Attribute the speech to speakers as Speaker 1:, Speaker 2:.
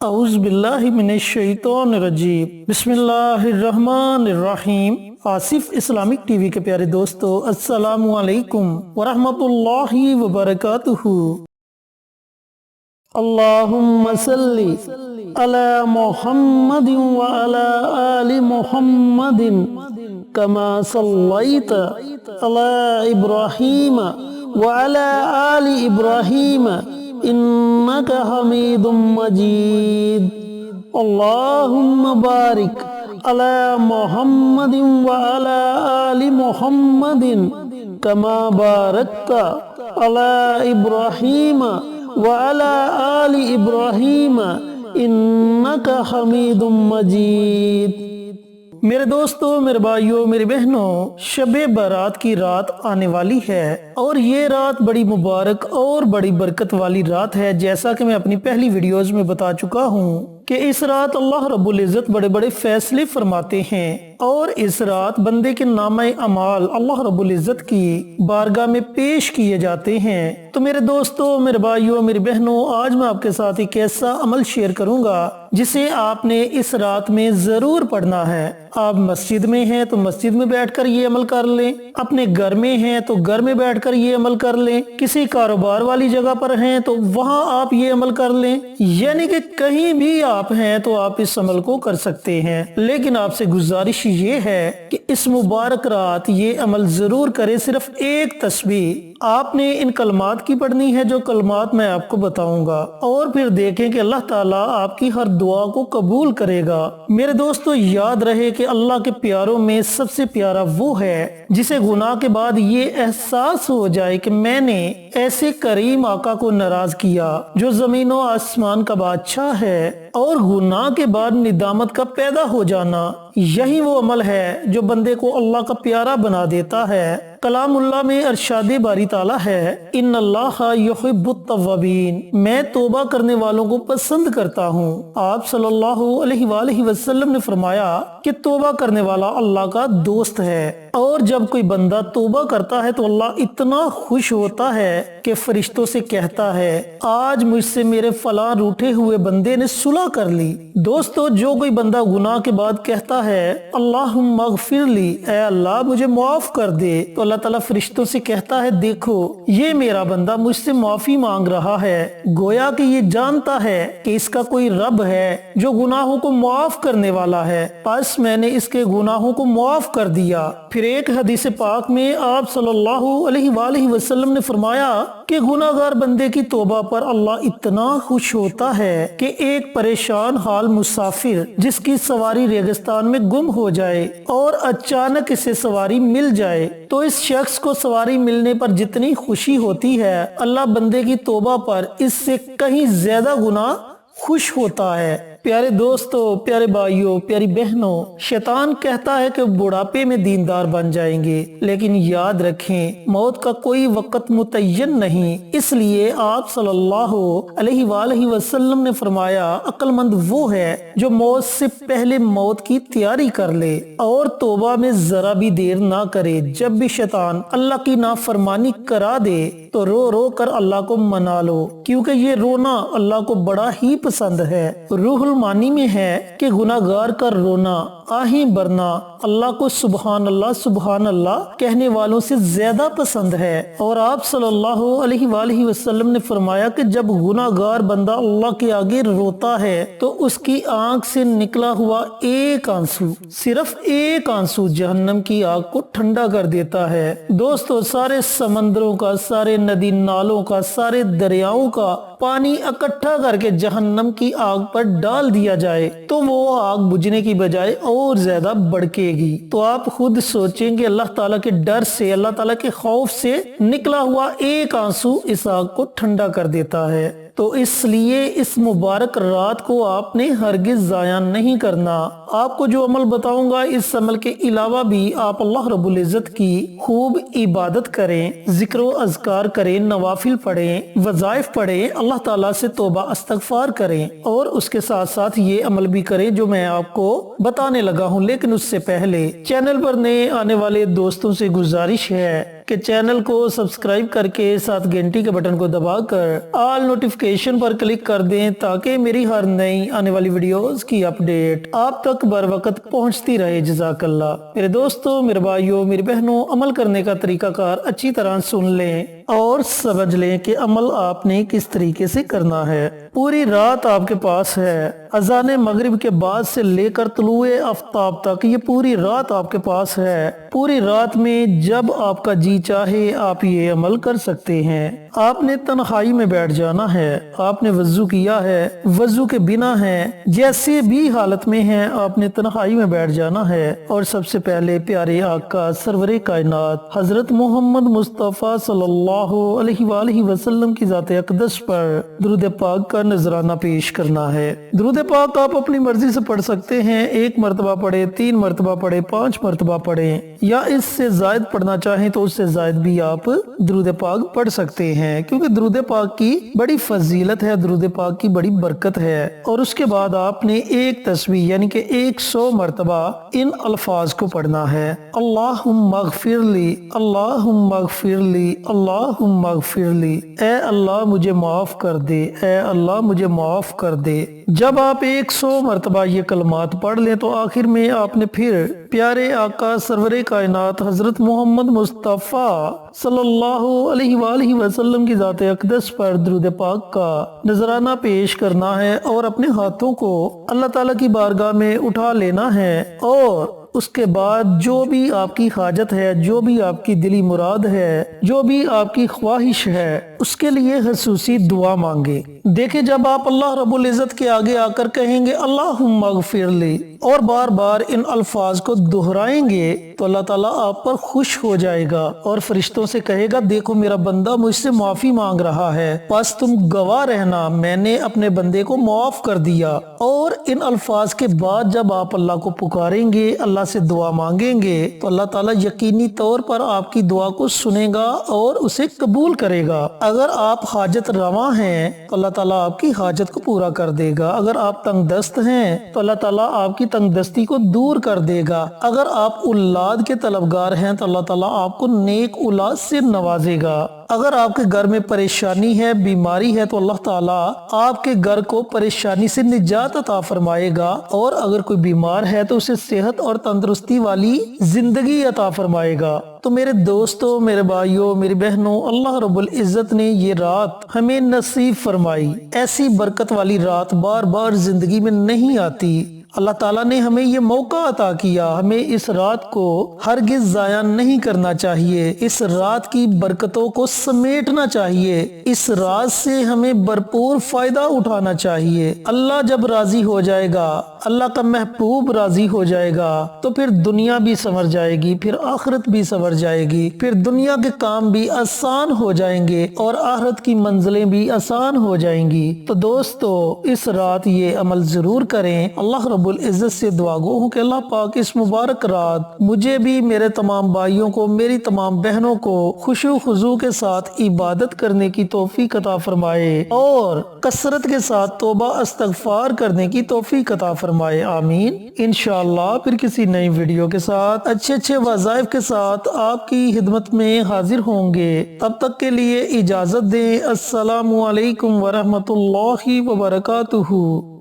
Speaker 1: اعوذ باللہ من الشیطان الرجیم بسم اللہ الرحمن الرحیم۔ آصف اسلامک ٹی وی کے پیارے دوستو، السلام علیکم ورحمۃ اللہ وبرکاتہ۔ اللہم صلی علی محمد وعلی آل محمد کما صلیت علی ابراہیم وعلی آل ابراہیم انک حمید مجید۔ اللہم بارک علی محمد وعلی آل محمد کما بارکت علی ابراہیم وعلی آل ابراہیم انک حمید مجید۔ میرے دوستو، میرے بھائیوں، میری بہنوں، شب برات کی رات آنے والی ہے اور یہ رات بڑی مبارک اور بڑی برکت والی رات ہے۔ جیسا کہ میں اپنی پہلی ویڈیوز میں بتا چکا ہوں کہ اس رات اللہ رب العزت بڑے بڑے فیصلے فرماتے ہیں اور اس رات بندے کے نامہ اعمال اللہ رب العزت کی بارگاہ میں پیش کیے جاتے ہیں۔ تو میرے دوستو، میرے بھائیوں، میری بہنوں، آج میں آپ کے ساتھ ایک ایسا عمل شیئر کروں گا جسے آپ نے اس رات میں ضرور پڑھنا ہے۔ آپ مسجد میں ہیں تو مسجد میں بیٹھ کر یہ عمل کر لیں، اپنے گھر میں ہیں تو گھر میں بیٹھ کر یہ عمل کر لیں، کسی کاروبار والی جگہ پر ہیں تو وہاں آپ یہ عمل کر لیں، یعنی کہ کہیں بھی آپ ہیں تو آپ اس عمل کو کر سکتے ہیں۔ لیکن آپ سے گزارش یہ ہے کہ اس مبارک رات یہ عمل ضرور کریں۔ صرف ایک تسبیح آپ نے ان کلمات کی پڑھنی ہے جو کلمات میں آپ کو بتاؤں گا، اور پھر دیکھیں کہ اللہ تعالیٰ آپ کی ہر دعا کو قبول کرے گا۔ میرے دوستو، یاد رہے کہ اللہ کے پیاروں میں سب سے پیارا وہ ہے جسے گناہ کے بعد یہ احساس ہو جائے کہ میں نے ایسے کریم آقا کو ناراض کیا جو زمین و آسمان کا بادشاہ ہے، اور گناہ کے بعد ندامت کا پیدا ہو جانا، یہی وہ عمل ہے جو بندے کو اللہ کا پیارا بنا دیتا ہے۔ کلام اللہ میں ارشاد باری تعالیٰ ہے، ان اللہ یحب التوابین، میں توبہ کرنے والوں کو پسند کرتا ہوں۔ آپ صلی اللہ علیہ وآلہ وسلم نے فرمایا کہ توبہ کرنے والا اللہ کا دوست ہے، اور جب کوئی بندہ توبہ کرتا ہے تو اللہ اتنا خوش ہوتا ہے کہ فرشتوں سے کہتا ہے، آج مجھ سے میرے فلاں روٹھے ہوئے بندے نے صلح کر لی۔ دوستو، جو کوئی بندہ گناہ کے بعد کہتا ہے اللہم اغفر لی، اے اللہ مجھے معاف کر دے، تو اللہ تعالیٰ فرشتوں سے کہتا ہے، دیکھو یہ میرا بندہ مجھ سے معافی مانگ رہا ہے، گویا کہ یہ جانتا ہے کہ اس کا کوئی رب ہے جو گناہوں کو معاف کرنے والا ہے، پس میں نے اس کے گناہوں کو معاف کر دیا۔ پھر ایک حدیث پاک میں آپ صلی اللہ علیہ وآلہ وسلم نے فرمایا کہ گناہ گار بندے کی توبہ پر اللہ اتنا خوش ہوتا ہے کہ ایک پریشان حال مسافر جس کی سواری ریگستان میں گم ہو جائے اور اچانک اسے سواری مل جائے تو اس شخص کو سواری ملنے پر جتنی خوشی ہوتی ہے، اللہ بندے کی توبہ پر اس سے کہیں زیادہ گنا خوش ہوتا ہے۔ پیارے دوستو، پیارے بھائیوں، پیاری بہنوں، شیطان کہتا ہے کہ بڑھاپے میں دیندار بن جائیں گے، لیکن یاد رکھیں موت کا کوئی وقت متعین نہیں۔ اس لیے آپ صلی اللہ علیہ وآلہ وسلم نے فرمایا، عقل مند وہ ہے جو موت سے پہلے موت کی تیاری کر لے اور توبہ میں ذرا بھی دیر نہ کرے۔ جب بھی شیطان اللہ کی نافرمانی کرا دے تو رو رو کر اللہ کو منا لو، کیونکہ یہ رونا اللہ کو بڑا ہی پسند ہے۔ روح المانی میں ہے کہ گناہ گار کا رونا، آہیں برنا اللہ کو سبحان اللہ کہنے والوں سے زیادہ پسند ہے۔ اور آپ صلی اللہ علیہ وآلہ وسلم نے فرمایا کہ جب گناہ گار بندہ اللہ کے آگے روتا ہے تو اس کی آنکھ سے نکلا ہوا ایک آنسو، صرف ایک آنسو جہنم کی آگ کو ٹھنڈا کر دیتا ہے۔ دوستو، سارے سمندروں کا، سارے ندی نالوں کا، سارے دریاؤں کا پانی اکٹھا کر کے جہنم کی آگ پر ڈال دیا جائے تو وہ آگ بجھنے کی بجائے اور زیادہ بڑکے گی۔ تو آپ خود سوچیں کہ اللہ تعالیٰ کے ڈر سے، اللہ تعالیٰ کے خوف سے نکلا ہوا ایک آنسو اس آگ کو ٹھنڈا کر دیتا ہے۔ تو اس لیے اس مبارک رات کو آپ نے ہرگز ضائع نہیں کرنا۔ آپ کو جو عمل بتاؤں گا، اس عمل کے علاوہ بھی آپ اللہ رب العزت کی خوب عبادت کریں، ذکر و اذکار کریں، نوافل پڑھیں، وظائف پڑھیں، اللہ تعالیٰ سے توبہ استغفار کریں، اور اس کے ساتھ ساتھ یہ عمل بھی کریں جو میں آپ کو بتانے لگا ہوں۔ لیکن اس سے پہلے چینل پر نئے آنے والے دوستوں سے گزارش ہے کہ چینل کو سبسکرائب کر کے ساتھ گھنٹی کے بٹن کو دبا کر آل نوٹیفیکیشن پر کلک کر دیں تاکہ میری ہر نئی آنے والی ویڈیوز کی اپڈیٹ آپ تک بر وقت پہنچتی رہے۔ جزاک اللہ۔ میرے دوستوں، میرے بھائیوں، میری بہنوں، عمل کرنے کا طریقہ کار اچھی طرح سن لیں اور سمجھ لیں کہ عمل آپ نے کس طریقے سے کرنا ہے۔ پوری رات آپ کے پاس ہے، اذان مغرب کے بعد سے لے کر طلوع آفتاب تک، یہ پوری رات آپ کے پاس ہے۔ پوری رات میں جب آپ کا جی چاہے آپ یہ عمل کر سکتے ہیں۔ آپ نے تنہائی میں بیٹھ جانا ہے، آپ نے وضو کیا ہے، وضو کے بنا ہے، جیسے بھی حالت میں ہیں آپ نے تنہائی میں بیٹھ جانا ہے اور سب سے پہلے پیارے آقا سرور کائنات حضرت محمد مصطفیٰ صلی اللہ علیہ وآلہ وسلم کی ذات اقدس پر درود پاک کا نذرانہ پیش کرنا ہے۔ درود پاک آپ اپنی مرضی سے پڑھ سکتے ہیں، 1 مرتبہ پڑھیں، 3 مرتبہ پڑھیں، 5 مرتبہ پڑھیں، یا اس سے زائد پڑھنا چاہیں تو اس سے زائد بھی آپ درود پاک پڑھ سکتے ہیں، کیونکہ درود پاک کی بڑی فضیلت ہے، درود پاک کی بڑی برکت ہے۔ اور اس کے بعد آپ نے ایک تسبیح یعنی کہ 100 مرتبہ ان الفاظ کو پڑھنا ہے: اللہم اغفر لی، اللہم اغفر لی، اللہم اغفر لی، اے اللہ مجھے معاف کر دے، اے اللہ مجھے معاف کر دے۔ جب آپ 100 مرتبہ یہ کلمات پڑھ لیں تو آخر میں آپ نے پھر پیارے آقا سرور کائنات حضرت محمد مصطفیٰ صلی اللہ علیہ وآلہ وسلم کی ذات اقدس پر درود پاک کا نذرانہ پیش کرنا ہے اور اپنے ہاتھوں کو اللہ تعالیٰ کی بارگاہ میں اٹھا لینا ہے، اور اس کے بعد جو بھی آپ کی حاجت ہے، جو بھی آپ کی دلی مراد ہے، جو بھی آپ کی خواہش ہے، اس کے لیے خصوصی دعا مانگے۔ دیکھیں، جب آپ اللہ رب العزت کے آگے آ کر کہیں گے اللہم اغفر لی اور بار بار ان الفاظ کو دہرائیں گے تو اللہ تعالیٰ آپ پر خوش ہو جائے گا اور فرشتوں سے کہے گا دیکھو میرا بندہ مجھ سے معافی مانگ رہا ہے، بس تم گواہ رہنا میں نے اپنے بندے کو معاف کر دیا۔ اور ان الفاظ کے بعد جب آپ اللہ کو پکاریں گے، اللہ سے دعا مانگیں گے تو اللہ تعالیٰ یقینی طور پر آپ کی دعا کو سنے گا اور اسے قبول کرے گا۔ اگر آپ حاجت رواں ہیں تو اللہ تعالیٰ آپ کی حاجت کو پورا کر دے گا، اگر آپ تنگ دست ہیں تو اللہ تعالیٰ آپ کی تنگ دستی کو دور کر دے گا، اگر آپ اولاد کے طلبگار ہیں تو اللہ تعالیٰ آپ کو نیک اولاد سے نوازے گا، اگر آپ کے گھر میں پریشانی ہے، بیماری ہے تو اللہ تعالیٰ آپ کے گھر کو پریشانی سے نجات عطا فرمائے گا، اور اگر کوئی بیمار ہے تو اسے صحت اور تندرستی والی زندگی عطا فرمائے گا۔ تو میرے دوستوں، میرے بھائیوں، میری بہنوں، اللہ رب العزت نے یہ رات ہمیں نصیب فرمائی۔ ایسی برکت والی رات بار بار زندگی میں نہیں آتی۔ اللہ تعالیٰ نے ہمیں یہ موقع عطا کیا، ہمیں اس رات کو ہرگز ضائع نہیں کرنا چاہیے، اس رات کی برکتوں کو سمیٹنا چاہیے، اس رات سے ہمیں بھرپور فائدہ اٹھانا چاہیے۔ اللہ جب راضی ہو جائے گا، اللہ کا محبوب راضی ہو جائے گا تو پھر دنیا بھی سنور جائے گی، پھر آخرت بھی سنور جائے گی، پھر دنیا کے کام بھی آسان ہو جائیں گے اور آخرت کی منزلیں بھی آسان ہو جائیں گی۔ تو دوستو، اس رات یہ عمل ضرور کریں۔ اللہ رب العزت سے دعا گو ہوں کہ اللہ پاک اس مبارک رات مجھے بھی، میرے تمام بھائیوں کو، میری تمام بہنوں کو خشوع و خضوع کے ساتھ عبادت کرنے کی توفیق عطا فرمائے اور کثرت کے ساتھ توبہ استغفار کرنے کی توفیق عطا فرمائے، آمین۔ انشاءاللہ پھر کسی نئی ویڈیو کے ساتھ اچھے وظائف کے ساتھ آپ کی خدمت میں حاضر ہوں گے۔ تب تک کے لیے اجازت دیں۔ السلام علیکم ورحمۃ اللہ وبرکاتہ۔